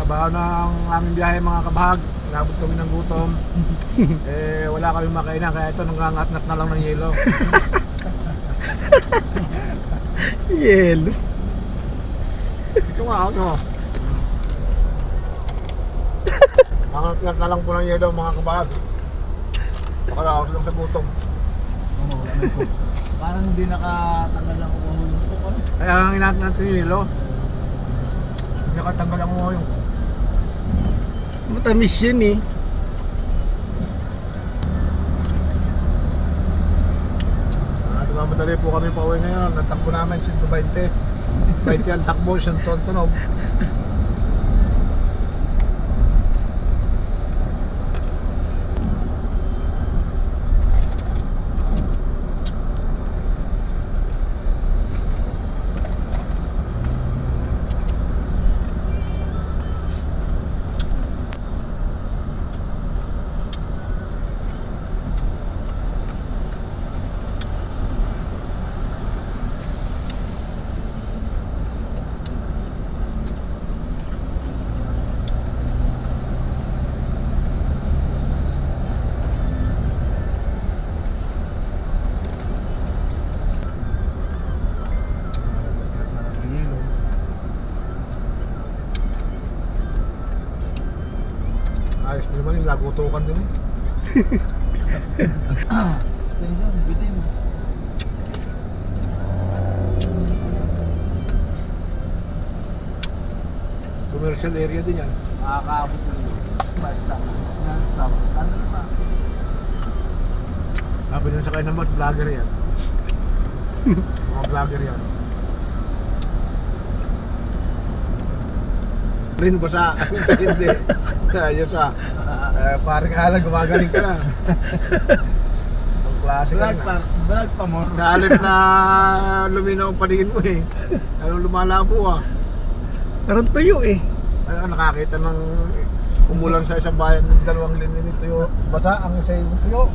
Trabaho na ang aming biyahe mga kabahag. Inabot kami ng gutom. Wala kami makainan kaya ito nangangat-ngat na lang ng yelo. Yelo. Ito nga ako. Nangangat-ngat na lang po ng yelo mga kabahag. Baka ako lang sa gutom. Parang hindi nakatanggal ang umuhulong ko. Kaya ang inaat-ngat yung yelo. Hindi nakatanggal ang yung. Matamis yun eh. Madali po kami pauwi ngayon. Natakbo namin 120. 20 ang takbo, 100 tunog. Ayos mo naman yung lagutukan din eh. Extension, bitin. Commercial area din yan. Makakaabot ng loob. Basta. Non-stop. Ano na ba? Sabi nyo sa kayo naman, vlogger yan. Mga vlogger yan. Rin ba sa hindi? Ayos ah. Paring alam, gumagaling ka na. Ang klase ka na. Vlog pa mo. Sa alip na luminaw ang paningin mo eh. Ano lumalabo ah. Parang tuyo eh. Ano, nakakita ng umulan sa isang bayan ng 2 linya nito yung basa ang isa yung tuyo.